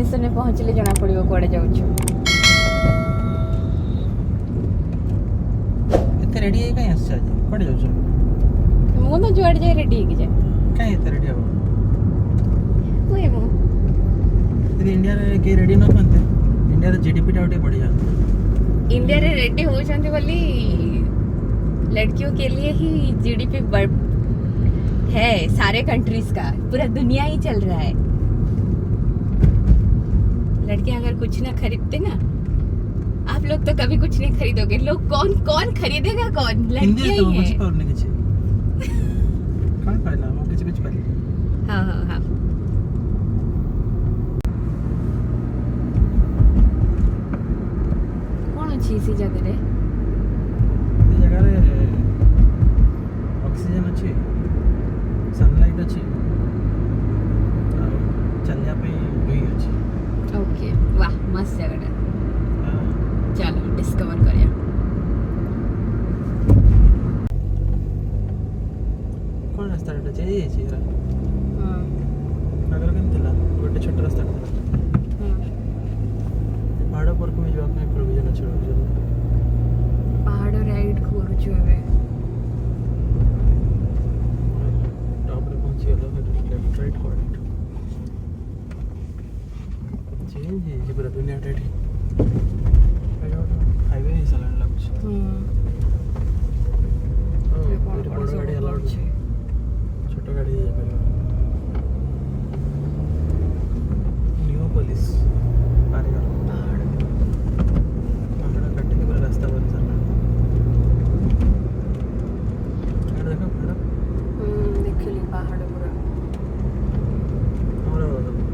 Station में पहुँचले जना पड़ो कड़े जाऊँ। एते रेडी है कहीं आस कड़े जाऊ मु तो जुआड़े जाए रेडी हो जाए कहीं एते रेडी हो हुए मु यदि इंडिया रे के रेडी न करते इंडिया रे जीडीपी टा बढ़ जा इंडिया रे रेडी हो जाते बोली लड़कियों के लिए ही जीडीपी है सारे कंट्रीज का, पूरा दुनिया ही चल रहा है। लड़कियां अगर कुछ ना खरीदते ना, आप लोग तो कभी कुछ नहीं खरीदोगे। लोग कौन कौन खरीदेगा, कौन? लड़कियां ही है। कौन पाइला वो कुछ पाइला। हाँ हाँ हाँ कौन अच्छी सी जगह रे? ये जगह रे ऑक्सीजन अच्छी, सनलाइट अच्छी, चलने पे वही अच्छी। ओके वाह मस्त जगह है। चलो डिस्कवर करिया। कौन रास्ता रे चाहिए चीरा हां अगर कहीं चला गोटे छोटा रास्ता हां पहाड़ पर को जो अपने प्रोविजन अच्छे हो पहाड़ राइड करूछु एबे टॉप रे पहुंची गेलो लेफ्ट राइट कोऑर्डिनेट जी जी पूरा दुनिया टेढ़ी हाईवे ही चलाने लगुच बड़ गाड़ी अलाउड छै, छोट गाड़ी जाय परियो। नियोपोलिस पारे गलो पहाड़ कट के पूरा रास्ता बन चलना देखो देखली पहाड़ पूरा और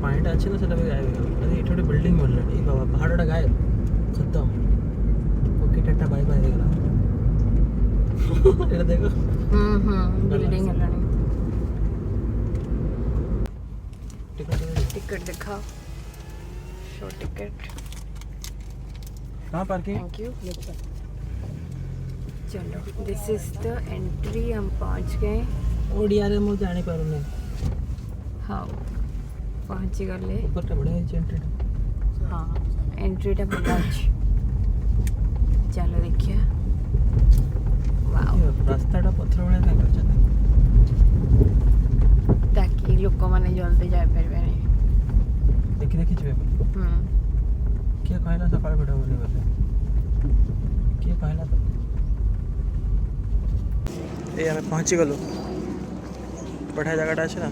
पॉइंट अच्छे ना सेटा भी गायब हो गया। अरे एठोटे बिल्डिंग बनला ई बाबा पहाड़टा गायब खत्म। ओके टाटा बाय बाय गला एटा देखो बिल्डिंग हलानी। टिकट टिकट दिखाओ, शो टिकट। कहां पार्किंग? Thank you. चलो दिस इज द एंट्री। हम पहुंच गए। ओडिया रे मु जानि पारुने। हाँ पहुंच गले। ऊपर टा बढ़िया है एंट्री। हाँ एंट्रीटा पहुंच। चलो देखिए वाओ रास्ताटा पत्थर बणा का करछत ताकि लोक माने जल्दी जाय परबे नहीं। देखि देखि जबे के कहला सकाळ भिड बोली बोले के कहला तो ए हमें पहुंची गलो। बढ़िया जगहटा अछि ना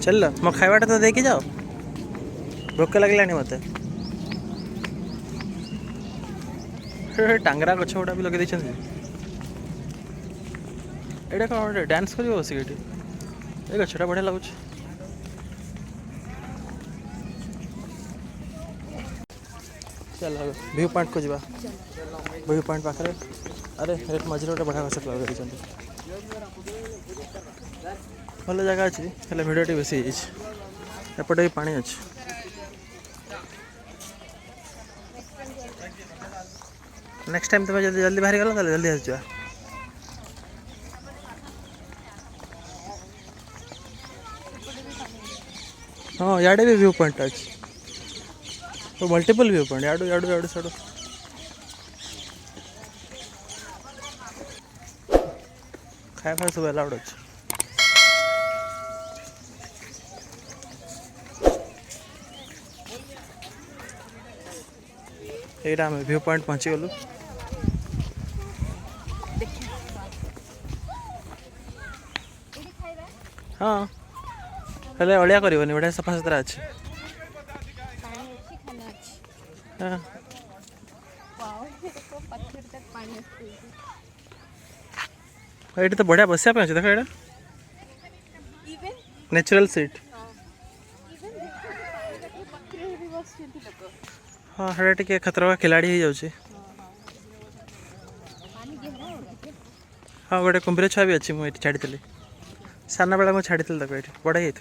चल मो खाइबाटा तो देखी जाओ भोक लगलानी मत टांगरा गछ गुड़ा भी लगे ये कौन डांस कर बस ये गछटा बढ़िया लगुच। चल व्यू पॉइंट को जावा। व्यू पॉइंट पाखे अरे मझे गोटे बढ़िया गछ लगे भल जगह अच्छी हेल्ले भिडियो बेसी एपटे भी पानी अच्छी। नेक्स्ट टाइम तुम जल्दी जल्दी बाहरी गल जल्दी आस जा। हाँ याडे भी व्यू पॉइंट अच्छी तो मल्टीपल व्यू पॉइंट याडू याडू याडू साडू खाया सब अलाउड अच्छे। एटा हम व्यू पॉइंट पहुंची गलु। हाँ हेले अलिया करबनी बढ़िया सफा सुतरा अच्छे। हाँ ये तो बढ़िया बसिया पे अच्छे। देख एटा नेचुरल सीट। हाँ हेटा टिके खतरा का खिलाड़ी ही जाउची। हाँ गोटे कुंभीर छुआ भी अच्छी मुझे छाड़ी साना बेला मुझे छाड़ी ये बड़ा ही ए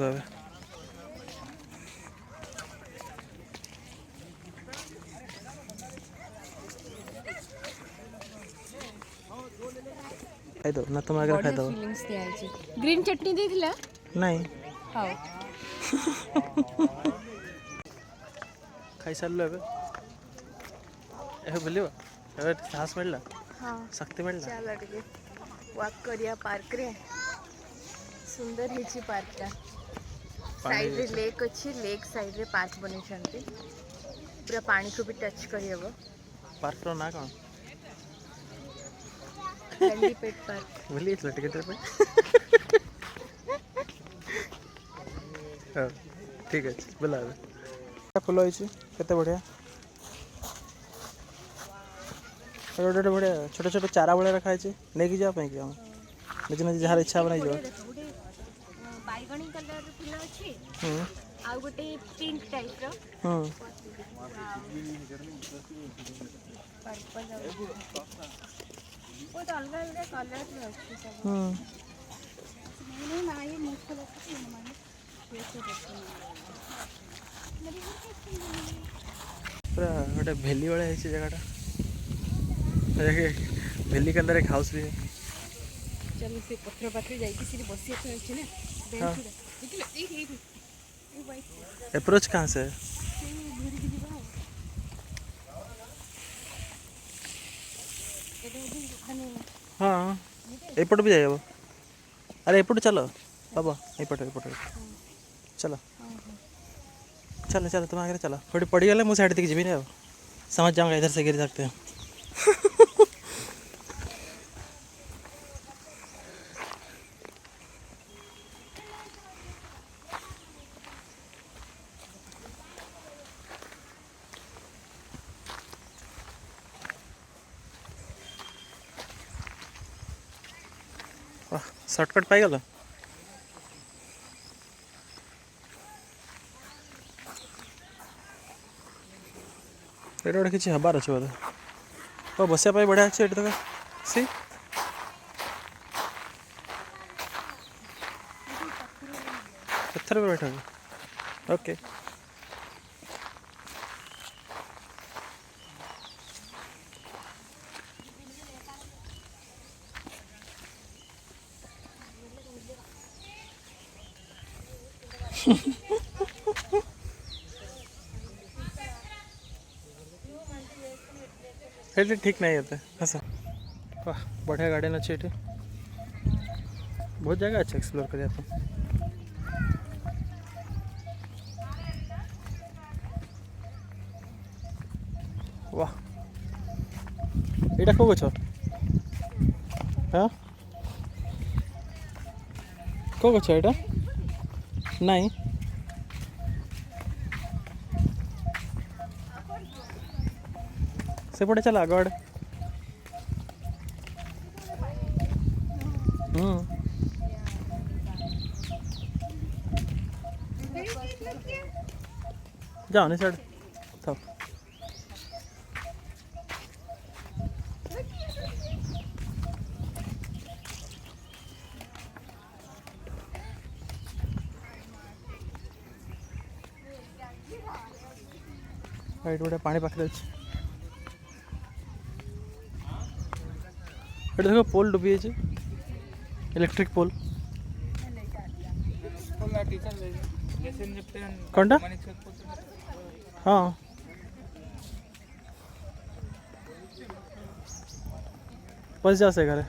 ଖାଇଦେବ ନା ତୁମ ଆଗରେ ଖାଇଦେବ? ଫିଲିଂସ୍ ଦିଆହେଇଛି। ଗ୍ରୀନ୍ ଚଟଣି ଦେଇଥିଲା? ନାଇଁ ହଉ। ଖାଇସାରିଲୁ ଏବେ ଏବେ ବୁଲିବ ଏବେ ସାହସ ମିଳିଲା ହଁ ଶକ୍ତି ମିଳିଲା। ଚାଲ ଟିକେ ୱାକ୍ କରିବା ପାର୍କରେ। ସୁନ୍ଦର ହେଇଛି ପାର୍କଟା। ସାଇଡରେ ଲେକ୍ ଅଛି, ଲେକ୍ ସାଇଡରେ ପାର୍କ ବନେଇଛନ୍ତି। ପୁରା ପାଣିକୁ ବି ଟଚ୍ କରିହେବ। ପାର୍କର ନାଁ କ'ଣ? ହେଲିପେଟ୍ ପାର୍କ। ଭୁଲି ଯାଇଥିଲ ଟିକେ ପାଇଁ। ହଉ ଠିକ୍ ଅଛି ବୁଲା ଏବେ। ଫୁଲ ହେଇଛି କେତେ ବଢ଼ିଆ। ଗୋଟେ ଗୋଟେ ବଢ଼ିଆ ଛୋଟ ଛୋଟ ଚାରା ଭଳିଆ ରଖା ହେଇଛି ନେଇକି ଯିବା ପାଇଁ କି ଆମେ ନିଜେ ନିଜେ ଯାହାର ଇଚ୍ଛା ହବ ନେଇଯିବ। ଗୋଟେ ବାଇଗଣୀ କଲର ଫୁଲ ଅଛି, ହୁଁ ଆଉ ଗୋଟେ ପିଙ୍କ ଟାଇପର। ହୁଁ ବହୁତ ଅଲଗା ଅଲଗା କଲର ଅଛି ସବୁ। ହୁଁ ପୁରା ଗୋଟେ ଭେଲି ଭଳିଆ ହେଇଛି ଜାଗାଟା। ଭେଲି କାନ୍ଦାରେ ଖାଉସ ବି। ଚାଲ ସେ ପଥର ପାଖରେ ଯାଇକି ସେଠି ବସିବାକୁ ଅଛି ନା। हाँ ଏଇଠି अप्रोच कहाँ से है? ଧରିକି ଯିବା ଆଉ। हाँ एपट भी जाए अरे एपट चलो बाबा एपट एपट चलो चलो चलो तुम आगे चलो थोड़ी पड़ी गले मुझे साइड तक जी नहीं समझ जाऊँगा इधर से गिर सकते हैं। शॉर्टकट पाइगल ये गोटे किसी हबार अच्छे बोधे तो बस बढ़िया अच्छे ये सी पत्थर पे बैठा ओके ये ठीक नहीं होता हस वाह बढ़िया गार्डन अच्छे ये बहुत जगह अच्छे एक्सप्लोर करिए आप वाह यहाँ कौ गच हाँ कौ गच यहाँ नहीं सेपटे चल आग आड़े जाओ सर तो गोटे पानी पाखे अच्छे ये देखो पोल डुबी इलेक्ट्रिक पोल कौनटा हाँ बस जा से घरे